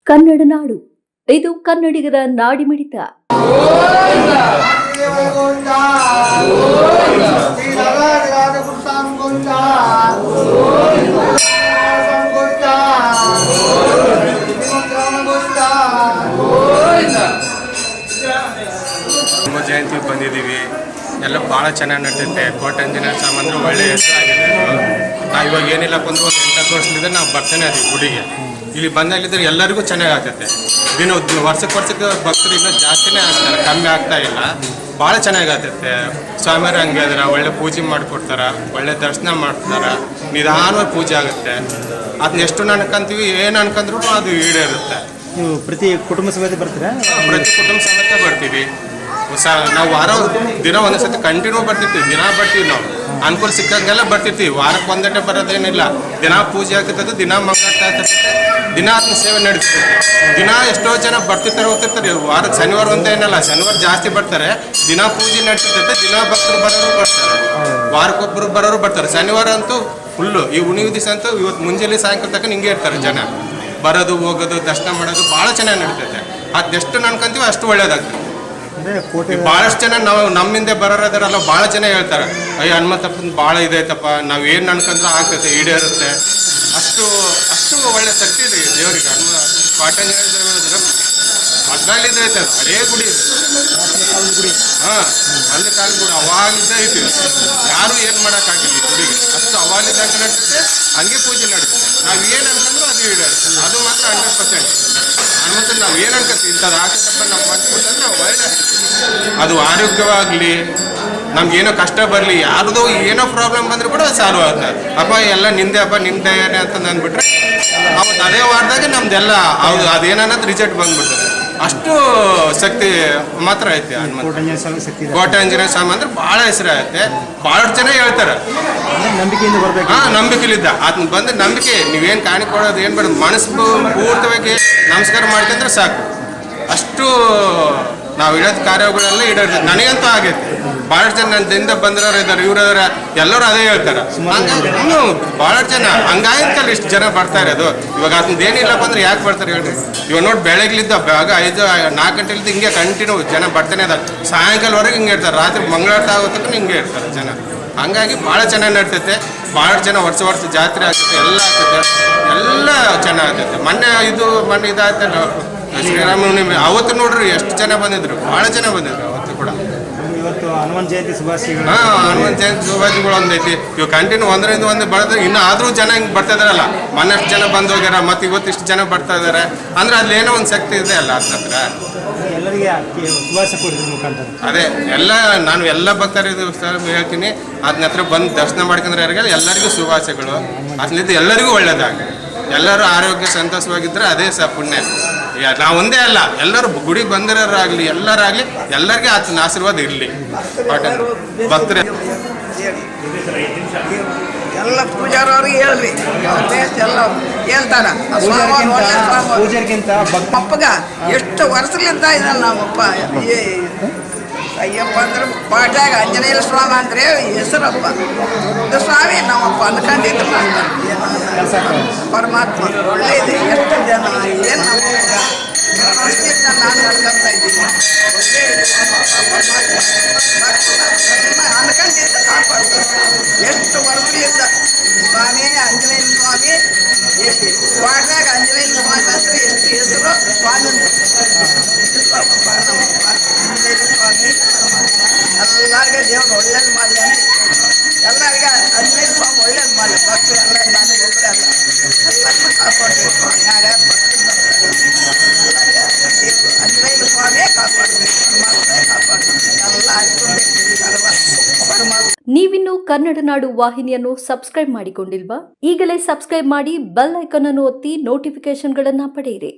ಕನ್ನಡ ನಾಡು, ಇದು ಕನ್ನಡಿಗರ ನಾಡಿಮಿಡಿತ. ನಮ್ಮ ಜಯಂತಿ ಬಂದಿದ್ದೀವಿ. ಎಲ್ಲ ಭಾಳ ಚೆನ್ನಾಗಿ ನಡೀತೈತೆ. ಕೋಟಂಜಿನ ಸಾಮಾನು ಒಳ್ಳೆಯ ಹೆಸರಾಗಿದೆ. ನಾವು ಇವಾಗ ಏನಿಲ್ಲಪ್ಪ ಅಂದ್ರೆ ಒಂದು 8-10 ವರ್ಷದಿಂದ ನಾವು ಬರ್ತಾನೆ ಅದೀವಿ ಗುಡಿಗೆ. ಇಲ್ಲಿ ಬಂದಾಗಿದ್ದರೆ ಎಲ್ಲರಿಗೂ ಚೆನ್ನಾಗಿ ಆಗ್ತೈತೆ. ವರ್ಷಕ್ಕೆ ಭಕ್ತರು ಇನ್ನೂ ಜಾಸ್ತಿನೇ ಆಗ್ತಾರೆ, ಕಮ್ಮಿ ಆಗ್ತಾ ಇಲ್ಲ. ಭಾಳ ಚೆನ್ನಾಗಿ ಆಗ್ತೈತೆ. ಸ್ವಾಮಿಯರು ಹಂಗೆ ಇದಾರೆ, ಒಳ್ಳೆ ಪೂಜೆ ಮಾಡಿಕೊಡ್ತಾರೆ, ಒಳ್ಳೆ ದರ್ಶನ ಮಾಡ್ತಾರೆ, ನಿಧಾನವಾಗಿ ಪೂಜೆ ಆಗುತ್ತೆ. ಅದನ್ನ ಎಷ್ಟು ಅನ್ಕೊಂತೀವಿ, ಏನು ಅನ್ಕೊಂಡ್ರು ಅದು ಈಡೇರುತ್ತೆ. ನೀವು ಪ್ರತಿ ಕುಟುಂಬ ಸಮೇತ ಬರ್ತೀರಾ? ಪ್ರತಿ ಕುಟುಂಬ ಸಮೇತ ಬರ್ತೀವಿ. ನಾವು ವಾರ ದಿನ ಒಂದೊಂದ್ಸತಿ ಕಂಟಿನ್ಯೂ ಬರ್ತಿರ್ತೀವಿ. ದಿನ ಬರ್ತೀವಿ, ನಾವು ಅನುಕೂಲ ಸಿಕ್ಕಂಗೆಲ್ಲ ಬರ್ತಿರ್ತೀವಿ. ವಾರಕ್ಕೆ ಒಂದಟ್ಟೆ ಬರೋದೇನಿಲ್ಲ. ದಿನ ಪೂಜೆ ಆಗ್ತಿರ್ತದೆ, ದಿನ ಮಂಗಳಾರತಿ ಆಗ್ತಿರ್ತದೆ, ದಿನ ಅದನ್ನ ಸೇವೆ ನಡೀತಿರ್ತದೆ. ದಿನ ಎಷ್ಟೋ ಜನ ಬರ್ತಿರ್ತಾರೆ, ಹೋಗ್ತಿರ್ತಾರೆ. ವಾರಕ್ಕೆ ಶನಿವಾರ ಅಂತ ಏನಲ್ಲ, ಶನಿವಾರ ಜಾಸ್ತಿ ಬರ್ತಾರೆ. ದಿನ ಪೂಜೆ ನಡೀತಿರ್ತೈತೆ, ದಿನ ಭಕ್ತರು ಬರೋರು ಬರ್ತಾರೆ, ವಾರಕ್ಕೊಬ್ಬರು ಬರೋರು ಬರ್ತಾರೆ. ಶನಿವಾರ ಅಂತೂ ಫುಲ್ಲು. ಈ ಉಣಿವು ದಿವಸ ಅಂತೂ ಇವತ್ತು ಮುಂಜಾನೆ ಸಾಯಂಕಾಲ ತನಕ ಹಿಂಗೆ ಇರ್ತಾರೆ ಜನ. ಬರೋದು ಹೋಗೋದು ದರ್ಶನ ಮಾಡೋದು ಭಾಳ ಚೆನ್ನಾಗಿ ನಡೀತೈತೆ. ಅದೆಷ್ಟು ಅನ್ಕೊಂತೀವಿ ಅಷ್ಟು ಒಳ್ಳೇದಾಗ್ತದೆ. ಭಾಳಷ್ಟು ಜನ ನಾವು ನಮ್ಮಿಂದ ಬರೋರದಾರಲ್ಲ, ಭಾಳ ಜನ ಹೇಳ್ತಾರೆ, ಅಯ್ಯ ಹನುಮಂತಪ್ಪನ ಭಾಳ ಇದೈತಪ್ಪ, ನಾವು ಏನು ಅನ್ಕೊಂಡ್ರೆ ಆಗ್ತೈತೆ, ಈಡೇರುತ್ತೆ. ಅಷ್ಟು ಅಷ್ಟು ಒಳ್ಳೆ ಶಕ್ತಿ ಇದೆ ದೇವರಿಗೆ. ಪಾಟಂಜನ ಮಗ್ಗಾಲಿದ್ದೈತೆ, ಅದೇ ಗುಡಿ. ಹಾಂ, ಅಲ್ಲಿ ಕಾಲ ಗುಡಿ ಅವಾಗಿದ್ದ ಐತಿ. ಯಾರು ಏನು ಮಾಡೋಕ್ಕಾಗಿಲ್ಲ ಈ ಗುಡಿಗೆ. ಅಷ್ಟು ಅವಾಗಿದ್ದಾಗ ನಡೀತೈತೆ, ಹಂಗೆ ಪೂಜೆ ನಡೀತದೆ. ನಾವು ಏನು ಅನ್ಕೊಂಡ್ರು ಅದು ಈಡೇರುತ್ತೆ. ಅದು ಮಾತ್ರ 100%. ಹನುಮಂತನ ನಾವು ಏನು ಅನ್ಕೊತೀವಿ, ಇಂಥದ್ದು ಆಗ್ತದಪ್ಪ ನಾವು ಮಾಡ್ಕೊಟ್ಟಂದ್ರೆ ನಾವು ಒಳ್ಳೆ, ಅದು ಆರೋಗ್ಯವಾಗಲಿ, ನಮ್ಗೇನೋ ಕಷ್ಟ ಬರಲಿ, ಯಾರ್ದೋ ಏನೋ ಪ್ರಾಬ್ಲಮ್ ಬಂದರೂ ಕೂಡ ಅದು ಸಾಲ್ವ್ ಆಗುತ್ತೆ. ಅಪ್ಪ ಎಲ್ಲ ನಿಂದೆ ಅಪ್ಪ, ನಿಮ್ಮ ದಯನೇ ಅಂತ ಅಂದ್ಬಿಟ್ರೆ ಅವತ್ತು ಅದೇ ವಾರದಾಗ ನಮ್ದೆಲ್ಲ ಹೌದು ಅದೇನನ್ನೋದು ರಿಸಲ್ಟ್ ಬಂದ್ಬಿಡ್ತದೆ. ಅಷ್ಟು ಶಕ್ತಿ ಮಾತ್ರ ಐತೆ ಹನುಮಂತ. ಕೋಟಂಜನ ಸ್ವಾಮಿ ಅಂದ್ರೆ ಭಾಳ ಹೆಸರಾಗತ್ತೆ. ಭಾಳಷ್ಟು ಜನ ಹೇಳ್ತಾರೆ, ನಂಬಿಕೆಯಿಂದ ಬರ್ಬೇಕು. ಹಾಂ, ನಂಬಿಕೆಲಿದ್ದ ಅದನ್ನ ಬಂದು ನಂಬಿಕೆ. ನೀವೇನು ಕಾಣಿ ಕೊಡೋದು ಏನು ಬೇಡ, ಮನಸ್ಸು ಪೂರ್ತವಾಗಿ ನಮಸ್ಕಾರ ಮಾಡ್ಕೊಂಡ್ರೆ ಸಾಕು. ಅಷ್ಟು ನಾವು ಇಡೋದು ಕಾರ್ಯಗಳೆಲ್ಲ ಇಡೋದು. ನನಗಂತೂ ಆಗೈತೆ. ಭಾಳಷ್ಟು ಜನ ನನ್ನಿಂದ ಬಂದಿರೋರು ಇದ್ದಾರೆ, ಇವ್ರದಾರ, ಎಲ್ಲರೂ ಅದೇ ಹೇಳ್ತಾರೆ. ಹಂಗಾಗಿ ಭಾಳಷ್ಟು ಜನ ಹಂಗಾಗಿರ್ತಲ್ಲ ಇಷ್ಟು ಜನ ಬರ್ತಾ ಇರೋದು. ಇವಾಗ ಅದನ್ನ ಏನಿಲ್ಲಪ್ಪ ಅಂದ್ರೆ ಯಾಕೆ ಬರ್ತಾರೆ ಹೇಳ್ರಿ? ಇವಾಗ ನೋಡಿ, ಬೆಳಗ್ಲಿದ್ದ ಆಗ 5-4 ಗಂಟೆಲಿದ್ದು ಹಿಂಗೆ ಕಂಟಿನ್ಯೂ ಜನ ಬರ್ತಾನೆ ಇದ್ದಾರೆ. ಸಾಯಂಕಾಲವರೆಗೆ ಹಿಂಗೆ ಇರ್ತಾರೆ, ರಾತ್ರಿ ಮಂಗಳಾರತಿ ಆಗೋತಕ್ಕ ಹಿಂಗೆ ಇರ್ತಾರೆ ಜನ. ಹಂಗಾಗಿ ಭಾಳ ಚೆನ್ನಾಗಿ ನಡ್ತೈತೆ. ಭಾಳಷ್ಟು ಜನ ವರ್ಷ ಜಾತ್ರೆ ಆಗ್ತೈತೆ, ಎಲ್ಲ ಆಗ್ತೈತೆ, ಎಲ್ಲ ಚೆನ್ನಾಗೈತೆ. ಮೊನ್ನೆ ಇದಾಗ್ತಲ್ಲ ಶ್ರೀರಾಮನವಮಿ, ಅವತ್ತು ನೋಡ್ರಿ ಎಷ್ಟು ಜನ ಬಂದಿದ್ರು, ಭಾಳ ಜನ ಬಂದಿದ್ರು ಅವತ್ತು ಕೂಡ. ಇವತ್ತು ಹನುಮಾನ್ ಜಯಂತಿ ಶುಭಾಶಯಗಳು. ಹಾಂ, ಹನುಮಾನ್ ಜಯಂತಿ ಶುಭಾಶಯಗಳು ಒಂದೈತಿ. ಇವಾಗ ಕಂಟಿನ್ಯೂ ಒಂದರಿಂದ ಒಂದು ಬರೋದು. ಇನ್ನೂ ಆದರೂ ಜನ ಹಿಂಗೆ ಬರ್ತಾ ಇದಾರಲ್ಲ, ಮೊನ್ನಷ್ಟು ಜನ ಬಂದು ಹೋಗ್ಯಾರ, ಮತ್ತು ಇವತ್ತು ಇಷ್ಟು ಜನ ಬರ್ತಾ ಇದ್ದಾರೆ ಅಂದ್ರೆ ಅಲ್ಲಿ ಏನೋ ಒಂದು ಶಕ್ತಿ ಇದೆ ಅಲ್ಲ ಅದ್ರ ಹತ್ರ. ಎಲ್ಲರಿಗೆ ಶುಭಾಶಯ ಕೊಡಿದ್ರ ಮುಖಾಂತರ ಅದೇ ನಾನು ಎಲ್ಲ ಭಕ್ತರಿಗೂ ಹೇಳ್ತೀನಿ, ಅದನ್ನ ಹತ್ರ ಬಂದು ದರ್ಶನ ಮಾಡ್ಕೊಂಡ್ರೆ ಎಲ್ಲರಿಗೂ ಶುಭಾಶಯಗಳು. ಅದರಿಂದ ಎಲ್ಲರಿಗೂ ಒಳ್ಳೇದಾಗ, ಎಲ್ಲರೂ ಆರೋಗ್ಯ ಸಂತೋಷವಾಗಿದ್ದರೆ ಅದೇ ಪುಣ್ಯ. ನಾವು ಒಂದೇ ಅಲ್ಲ, ಎಲ್ಲರೂ ಗುಡಿಗೆ ಬಂದಿರೋರಾಗಲಿ ಎಲ್ಲರಾಗಲಿ ಎಲ್ಲರಿಗೆ ಆತನ ಆಶೀರ್ವಾದ ಇರಲಿ. ಭಕ್ತರೇ ಎಲ್ಲ ಪೂಜಾರವ್ರಿಗೆ ಹೇಳ್ರಿ, ಎಲ್ಲ ಹೇಳ್ತಾರ. ಪೂಜಾರಿಗಿಂತ ಅಪ್ಪಗ ಎಷ್ಟು ವರ್ಷಲಿಂದ ಇದಲ್ಲ ನಮ್ಮಪ್ಪ. ಅಯ್ಯಪ್ಪ ಅಂದ್ರೆ ಪಾಟ್ಯಾಗ ಆಂಜನೇಯ ಸ್ವಾಮಿ ಅಂದ್ರೆ ಹೆಸರಪ್ಪ. ದೊಡ್ಡ ಸ್ವಾಮಿ ನಮ್ಮಪ್ಪ ಅಂದ್ಕೊಂಡಿದ್ರು. ಪರಮಾತ್ಮ ಒಳ್ಳೇದು. ಎಷ್ಟು ಜನ ಏನು ನಮ್ಮಪ್ಪ ವರ್ಷದಿಂದ ನಾನು ಅನ್ಕೊಂತ ಇದ್ದೀನಿ. ಅನ್ಕೊಂಡಿದ್ದು ಕಾಪಾಡ್ತಾರೆ. ಎಷ್ಟು ವರ್ಷದಿಂದ ಸ್ವಾಮಿ ಆಂಜನೇಯ ಸ್ವಾಮಿ, ಪಾಟ್ಯಾಗ ಆಂಜನೇಯ ಸ್ವಾಮಿ ಅಂದ್ರೆ ಎಷ್ಟು ಹೆಸರು ಸ್ವಾಮಿ. ಎಲ್ಲರಿಗೆ ದೇವ್ರು ಒಳ್ಳೇದು ಮಾಡಿ, ಎಲ್ಲರಿಗೆ ಆಂಜನೇಯ ಸ್ವಾಮಿ ಒಳ್ಳೇದು ಮಾಡಿ. ಭಕ್ತರು ಎಲ್ಲ ನಾನು ಒಬ್ಬರೇ ಅಲ್ಲ, ಎಲ್ಲರನ್ನೂ ಕಾಪಾಡಬೇಕು. ಯಾರ್ಯಾರು ಭಕ್ತರು ಬರ್ತಾರೆ ಆಂಜನೇಯ ಸ್ವಾಮಿಯೇ ಕಾಪಾಡಬೇಕು, ಪರಮಾತ್ಮೇ ಕಾಪಾಡಬೇಕು. ಎಲ್ಲ ಆಯ್ತು ಪರಮಾತ್ಮ. ನೀವಿನ್ನು ಕನ್ನಡ ನಾಡು ವಾಹಿನಿಯನ್ನು ಸಬ್ಸ್ಕ್ರೈಬ್ ಮಾಡಿಕೊಂಡಿಲ್ವಾ? ಈಗಲೇ ಸಬ್ಸ್ಕ್ರೈಬ್ ಮಾಡಿ, ಬೆಲ್ ಐಕಾನ್ ಅನ್ನು ಒತ್ತಿ ನೋಟಿಫಿಕೇಶನ್ಗಳನ್ನ ಪಡೆಯಿರಿ.